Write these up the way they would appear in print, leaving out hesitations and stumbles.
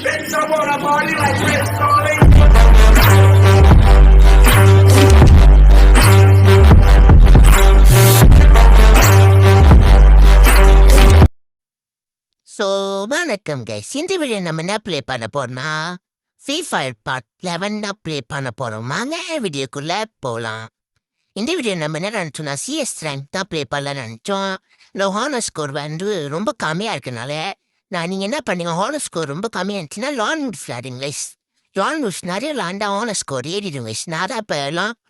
Bitch, I wanna party like Chris Farley. So வணக்கம் guys. இந்த video நம்ம என்ன ப்ளே பண்ண போறோம்னா ஃப்ரீ ஃபயர் பார்ட் 11 தான் ப்ளே பண்ண போகிறோம். வாங்க வீடியோக்குள்ளே போகலாம். இந்த வீடியோ நம்ம என்ன நினச்சோம்னா சிஎஸ் ரேங்க் தான் ப்ளே பண்ணலாம்னு நினச்சோம். இந்த ஹானர் ஸ்கோர் வந்து ரொம்ப கம்மியாக இருக்கனால நீங்கள் என்ன பண்ணீங்க, ஹானர் ஸ்கோர் ரொம்ப கம்மியாக இருந்துச்சுன்னா லான் வுட் விளாடுங்க கைஸ். லான் வுட்ஸ் நிறைய விளாண்டா ஹானர் ஸ்கோர் ஏறிடும் கைஸ். நான் தான் இப்போ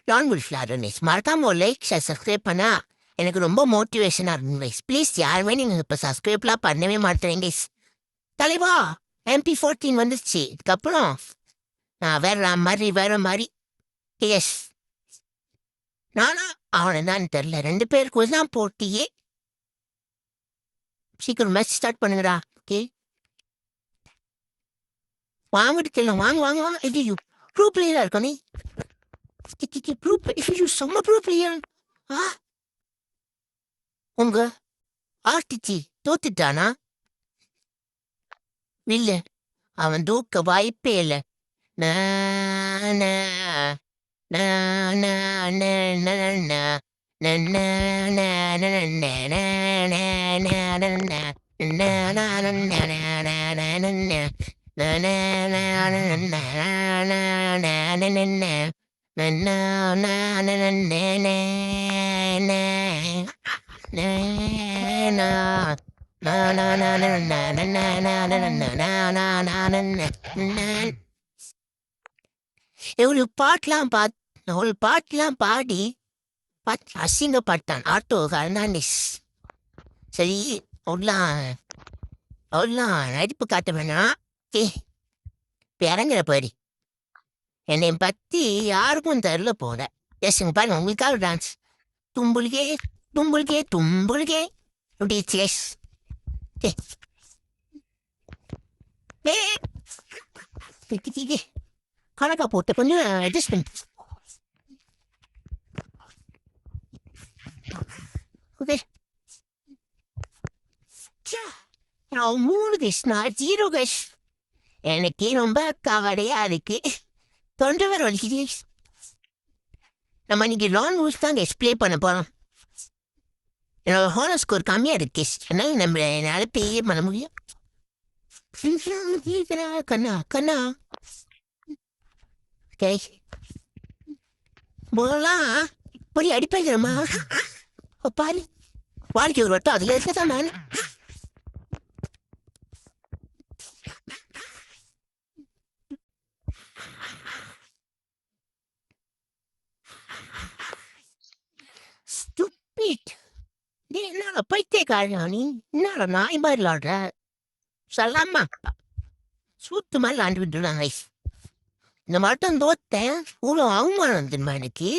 லான் வுட் விளாடுறேன் கைஸ். மறக்காம ஒரு லைக் சப்ஸ்கிரைப் பண்ணா எனக்கு ரொம்ப மோட்டிவேஷனாக இருக்கும் கைஸ். ப்ளீஸ் யாருமே நீங்கள் இப்போ சப்ஸ்கிரைப்லாம் பண்ணவே மாட்டேறீங்க கைஸ். தலைவா MP14 வந்துச்சு. இதுக்கப்புறம் நான் வேற மாதிரி எஸ் நானா அவனை தான் தெரில. 2 பேருக்கு தான் போட்டியே. சீக்கிரம் மேட்ச் ஸ்டார்ட் பண்ணுங்கடா. ஓகே வாங்கிட்டு வாங்க வாங்க வாங்க. ஐயோ ப்ரூ பிளேயராக இருக்கோ நீ. செம்ம ப்ரூ பிளேயர். ஆ உங்க ஆர்டிச்சி தோத்துட்டானா? இல்ல அவன் தூக்க வாய்ப்பே இல்லை. ஒரு பாட்டுலாம் பாடி அசிங்கப்பட்டான் ஆட்டோ கருணாநிஸ். சரி அவ்வளோலாம் நடிப்பு காட்ட வேணாம். இப்போ இறங்குற பாரு. என்னை பற்றி யாருக்கும் தெரில போத. எஸ்ங்க பாருங்க உங்களுக்காக டான்ஸ். தும்புல்கே தும்புல்கே தும்புல்கே அப்படி எஸ் கணக்கா போட்டு கொஞ்சம் அட்ஜஸ்ட் பண்ணி. ஓகே 3 கைஸ், நான் 0 கைஸ். எனக்கு ரொம்ப கவலையா இருக்கு. தொண்டை வேற வலிக்குது. நம்ம இன்னைக்கு லாங் ரூல்ஸ் தான் கைஸ் ப்ளே பண்ண போகிறோம். என்னோட ஹானர் ஸ்கோர் கம்மியாக இருக்கு கைஸ். அதனால என்னால் ப்ளே பண்ண முடியும். கண்ணா கண்ணா ஓகே போகலாம். போய் அடிப்பேங்கிறம்மா பாரு. வாழ்க்கை ஒரு வட்டம் அதில் இருக்க தான் நான். என்னடா பைத்தியக்காரா நீ? என்னடா நாய் மாதிரி விளாடுற? சொல்லாமா சூத்து மாதிரி விளாண்டு விட்டுருவாங்க கைஸ். இந்த மட்டும் தோத்தேன். இவ்வளோ அவமானம் தெரியுமா எனக்கு?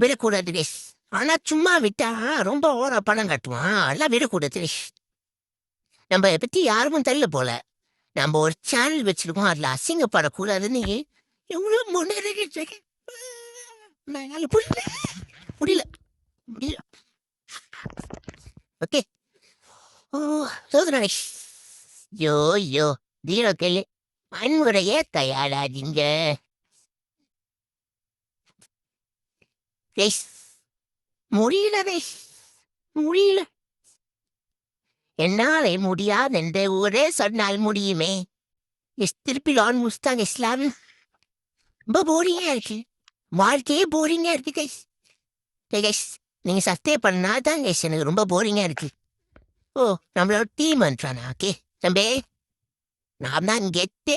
விடக்கூடாது கைஸ். ஆனால் சும்மா விட்டா ரொம்ப ஓர பணம் கட்டுவான். எல்லாம் விடக்கூடாது கைஸ். நம்ம பற்றி யாருக்கும் தெரியல போல. நம்ம ஒரு சேனல் வச்சிருக்கோம், அதில் அசிங்கப்படக்கூடாதுன்னு எவ்வளோ முன்னேறிக்கிட்டு முடியல முடியல. ஓகே ஓ சோதனை. யோ தீரோ கேள்வி வன்முறையே தயாராதீங்க. முடியல என்னாலே முடியாது என்று ஒரே சொன்னால் முடியுமே. திருப்பி லான் முஸ்தாங்க இஸ்லாம். ரொம்ப போரிங்கா இருக்கு. வாழ்க்கையே போரிங்கா இருக்கு கைஸ். கைஸ் நீங்க சப்ஸ்கிரைப் பண்ணா தான் கைஸ் எனக்கு ரொம்ப போரிங்கா இருக்கு. ஓ நம்மளோட டீம் வந்துட்டானா? ஓகே தம்பி நான் தான் கெட்டு.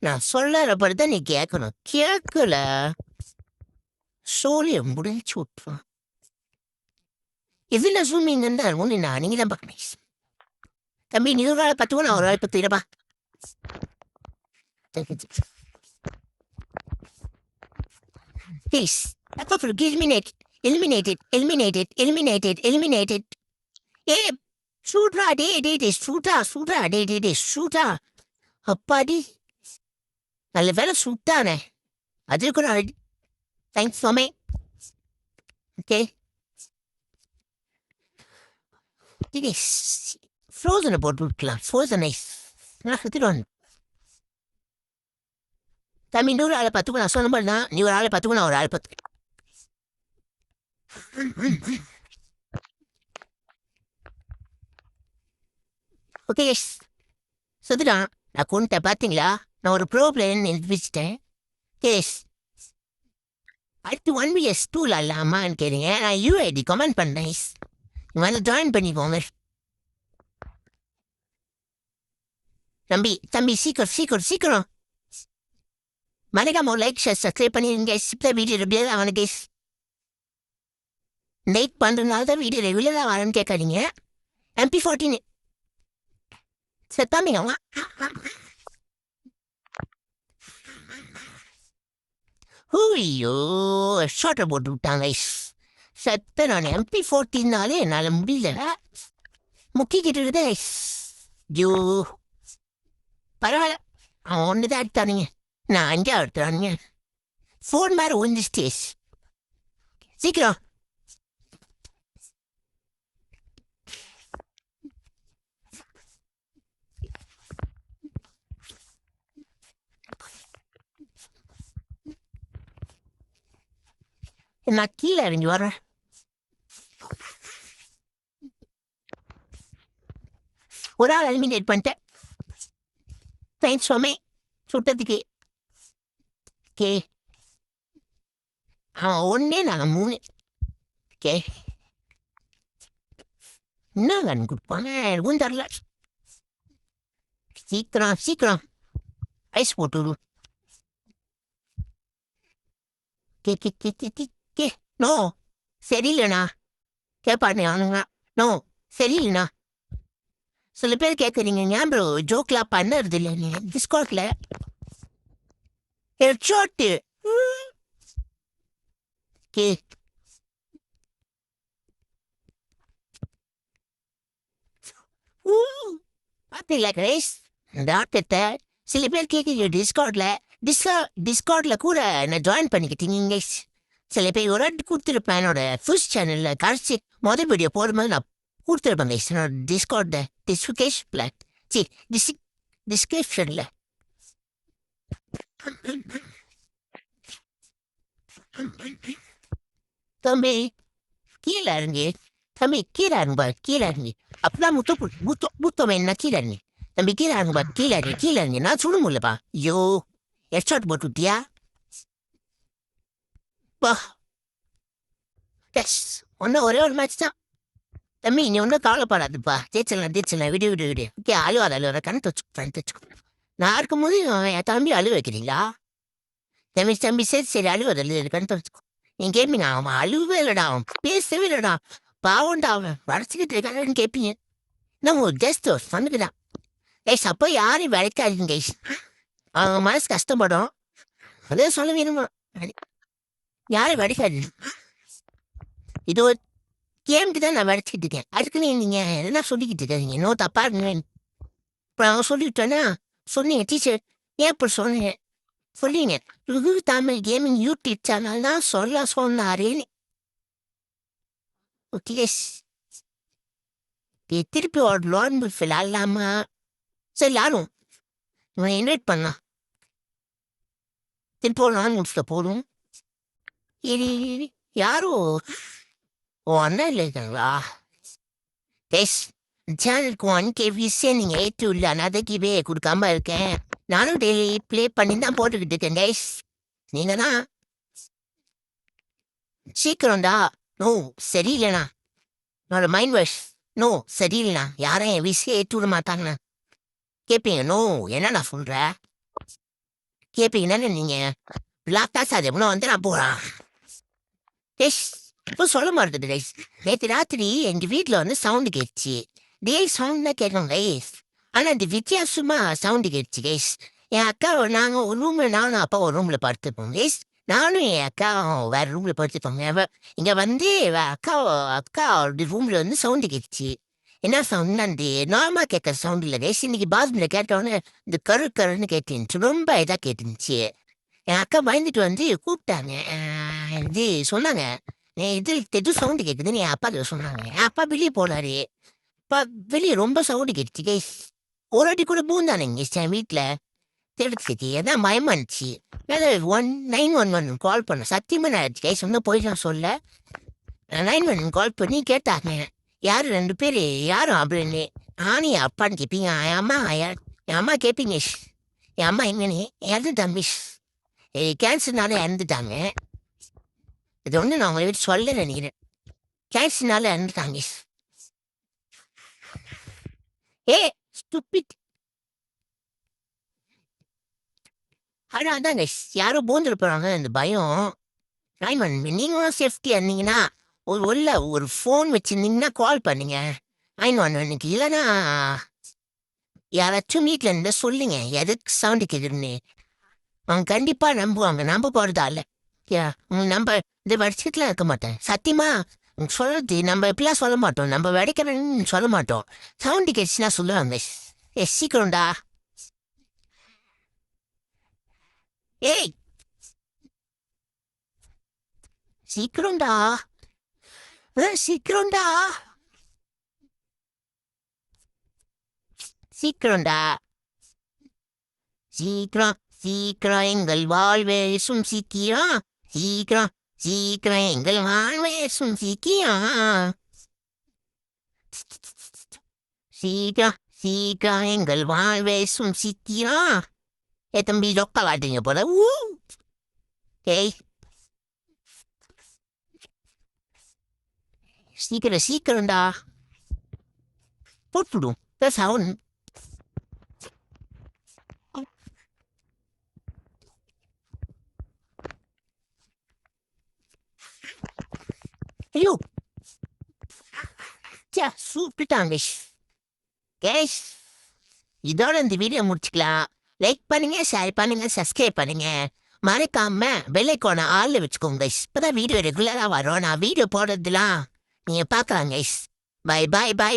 நான் சொல்லறப்படி தான் நீ கேட்கணும். கேட்கல சோழிய முடிச்சு விட்டுருவான். இதில் ஜூமிங் இருந்தால் ஒன்று நான் நீங்கள் தான் பார்க்கணும் தம்பி. நீ ஒரு 10 நான் ஒரு 10 இருப்பா. Please, eliminated. Hey, shootra, shootra. அப்பாடி நல்ல வேலை சுட்டானே. அது கூட தேங்க்ஸ் ஃபார் ஓகே ஃப்ரோசனை போட்டு விட்டுலாம். ஃப்ரோசன் ஐஸ் நான் எடுத்துட்டு தம்பி இன்னொரு ஆளை பார்த்துக்கோ நான் சொன்ன மாதிரி தான் நீ ஒரு ஆளை பார்த்துக்கோ நான் ஒரு ஆளை பார்த்து ஓகே சுதுதான் நான் கொண்டுட்டேன் பார்த்தீங்களா நான் ஒரு ப்ரோ பிளேயர்னு நிரூபிச்சிட்டேன் கேஸ் அடுத்து 1vs2 இல்லாமான்னு கேளுங்க நான் யூஐடி கமெண்ட் பண்ணேன் வந்து ஜாயின் பண்ணிக்கோங்க தம்பி சீக்கிரம் மறக்காம லைக் ஷேர் சப்ஸ்கிரைப் பண்ணிருங்க இப்போ வீடியோ ரெகுலராக ஆன கேஸ் லைக் பண்ணுறதுனால தான் வீடியோ ரெகுலராக வரேன்னு கேட்காதீங்க MP14 செத்தாமி அவன் ஐயோ ஷார்ட்டை போட்டு விட்டாங்க செத்த நான் MP14னாலே என்னால் முடியல முக்கிக்கிட்டு இருக்குதே ஐயோ பரவாயில்ல அவன் ஒன்று தான் எடுத்தானுங்க நான் 5 எடுத்துறானுங்க ஃபோன் மாதிரி ஒன்று சீக்கிரம் நான் கீழே இறங்கி வரேன் ஒரு ஆள் எலிமினேட் பண்ணிட்டேன் தேங்க்ஸ் சுவாமி சுட்டதுக்கு கே அவன் ஒன்னே நாங்கள் 3 கே என்ன கண் கொடுப்பாங்க எனக்கும் தரல சீக்கிரம் ஐஸ் போட்டு கே நோ சரியில்லைண்ணா கேட்பாண்ணே அவனுங்க நோ சரியில்லைண்ணா சில பேர் கேட்குறீங்க ஏன் ப்ரோ ஜோக்லாம் பண்ணுறது இல்லை நீ டிஸ்கவுண்ட்ல ஹெட்ஷாட்டு கே பார்த்தீங்களா கிரேஸ் இந்த ஆட்டத்தை சில பேர் கேட்குறீங்க டிஸ்கவுண்ட்ல கூட நான் ஜாயின் பண்ணிக்கிட்டீங்க சில பேர் ஒரு வாட்டி கொடுத்துருப்பேன் என்னோட ஃபர்ஸ்ட் சேனலில் கடைசி மொதல் வீடியோ போடும்போது நான் கொடுத்துருப்பேன் என்னோட டிஸ்கவுண்ட் டிஸ்கிரிப்ஷனில் தம்பி கீழே இறங்கி கீழே இறங்கி அப்பதான் முத்தம் என்ன கீழே இறங்கி தம்பி கீழே இறங்கி நான் சொல்ல முடியலப்பா ஐயோ ஹெட்ஷாட் போட்டு விட்டியா எஸ் ஒன்றும் ஒரே ஒரு மேட்ச் தான் தம்பி நீ ஒன்றும் கவலைப்படாதுப்பா ஜெயிச்சலாம் விடு ஓகே அழுவாத கண் வச்சுக்கோ நான் இருக்கும்போது என் தம்பி அழுவ வைக்கிறீங்களா தம்பி சரி அழுவாத கண் வச்சுக்கோ நீங்க கேட்பீங்க அவன் அழுவே இல்லடா அவன் பேசவே இல்லடா பாவண்டா அவன் வரைச்சிக்கிட்டு இருக்கான்னு கேட்பீங்க நம்ம ஒரு ஜஸ்ட் வந்துக்குதான் கைஸ் அப்போ யாரையும் விளைக்காதீங்க கைஸ் அவன் மனசு கஷ்டப்படும் அதே சொல்ல வேணுமா யாரையும் வடிக்காது இது ஒரு கேம்க்கு தான் நான் வடிச்சிட்டு இருக்கேன் அதுக்குன்னு நீங்கள் என்ன சொல்லிக்கிட்டு இருக்காதீங்க இன்னும் தப்பா இருங்க இப்போ அவன் சொல்லிவிட்டேன்னா சொன்னீங்க டீச்சர் ஏன் இப்போ சொன்னீங்க சொல்லிங்க தமிழ் கேமிங் யூடியூப் சேனல் தான் சொன்னாரேன்னு ஓகே திருப்பி ஒரு லோன் பில் ஆடலாமா சரி யாரும் இவன் இன்வைட் பண்ணலாம் திருப்பி ஒரு லோன் பில்ல போதும் யாரும் ஓ அண்ணா இல்லைங்களா எஸ் சேனலுக்கு 1K வியூஸே நீங்கள் ஏற்று இல்லை அனாதைக்குவே கொடுக்காம இருக்கேன் நானும் டெய்லி ப்ளே பண்ணி தான் போட்டுக்கிட்டு இருக்கேன் கைஸ் நீங்கள் தான் சீக்கிரம்டா நோ சரியில்லைண்ணா என்னோட மைண்ட் வாஷ் நோ சரியில்லைண்ணா யாரும் என் விசியை ஏற்று விட மாட்டாங்கண்ணா கேட்பீங்க நோ என்னண்ணா சொல்கிற கேட்பீங்கன்னு நீங்கள் பிளாக் அது எவ்வளோ வந்து நான் போகிறேன் எஸ் இப்போ சொல்ல மாட்டேது கைஸ் நேற்று ராத்திரி எங்கள் வீட்டில் வந்து சவுண்டு கேட்டுச்சு சவுண்ட் தான் கேட்கும் கைஸ் ஆனால் இந்த வித்தியாசமாக சவுண்டு கேட்டுச்சு கைஸ் என் அக்கா நாங்கள் ஒரு ரூமில் நானும் அப்பா ஒரு ரூமில் படுத்துப்போம் கைஸ் நானும் என் அக்கா வேறு ரூமில் படுத்துப்போங்க இங்கே வந்து அக்கா ரூமில் வந்து சவுண்டு கேட்டுச்சு என்ன சவுண்ட் அந்த நார்மலாக கேட்குற சவுண்ட் இல்லை கைஸ் இன்னைக்கு பாத்ரூமில் கேட்டோன்னே இந்த கருன்னு கேட்டுருந்துச்சு ரொம்ப இதாக கேட்டுருந்துச்சு என் அக்கா பயந்துட்டு வந்து கூப்பிட்டாங்க இது சொன்னாங்க இது சவுண்டு கேட்குதுன்னு என் அப்பா சொன்னாங்க என் அப்பா வெளியே போனாரு அப்பா வெளியே ரொம்ப சவுண்டு கேட்டுச்சு கைஸ் ஒரு வாட்டி கூட பூந்தானுங்க என் வீட்டில் தெரிஞ்சுச்சு எதான் பயமாச்சு ஏதாவது 911 கால் பண்ண சத்தியமா நான் கேஸ் வந்து போய் நான் சொல்ல 911 கால் பண்ணி கேட்டாங்க யாரு 2 பேர் யாரும் அப்படின்னு நானும் என் அப்பான்னு கேட்பீங்க என் அம்மா கேட்பீங்க என் அம்மா எங்கன்னு இறந்துட்டாங்க மிஸ் கேன்சர்னால இறந்துட்டாங்க இது ஒன்று நான் உங்களை வீட்டு சொல்ல நினைக்கிறேன் கேன்சர்னால இறந்துட்டாங்க மிஸ் ஸ்டூபிட் அதாங்க யாரும் பூந்துட்டு போறாங்க இந்த பயம் நீங்களும் சேஃப்டியா இருந்தீங்கன்னா ஒரு ஃபோன் வச்சிருந்தீங்கன்னா கால் பண்ணுங்க 911 இல்லைன்னா யாராச்சும் வீட்டில் இருந்தா சொல்லுங்க எதுக்கு சவுண்டு கேட்குதுன்னு அவங்க கண்டிப்பா நம்புவாங்க நம்ப போறதா இல்ல நம்ம இந்த வருஷத்துல இருக்க மாட்டேன் சத்தியமா சொல்றது நம்ம எப்படிலாம் சொல்ல மாட்டோம் நம்ம வெடிக்கிறன்னு சொல்ல மாட்டோம் சவுண்டு கேட்டுச்சுன்னா சொல்லுவாங்க சீக்கிரம்டா ஏய் சீக்கிரம்டா சீக்கிரம்டா சீக்கிரம்டா சீக்கிரம் சீக்கிரம் எங்கள் வாழ்வேசும் சீக்கிரம் சீக்கிரம் சீக்கிரம் எங்கள் வாழ்வேசும் சீக்கிரம் சீக்கிரம் சீக்கிரம் எங்கள் வாழ்வேசும் சீக்கிரம் தம்பி ரொக்க காட்டுங்க போல ஏய் சீக்கிரம் சீக்கிரம்டா போட்டுடும் சவுண்ட் ஐயோ சூப்பிட்டாங்க கேஷ் இதோட இந்த வீடியோ முடிச்சுக்கலாம் லைக் பண்ணுங்க ஷேர் பண்ணுங்க சப்ஸ்கிரைப் பண்ணுங்க மறக்காம பெல்லைக்கான ஆள்ல வச்சுக்கோங்க இப்பதான் வீடியோ ரெகுலரா வரும் நான் வீடியோ போடுறதுலாம் நீங்க பார்க்கலாம் கைஸ் பை பை பை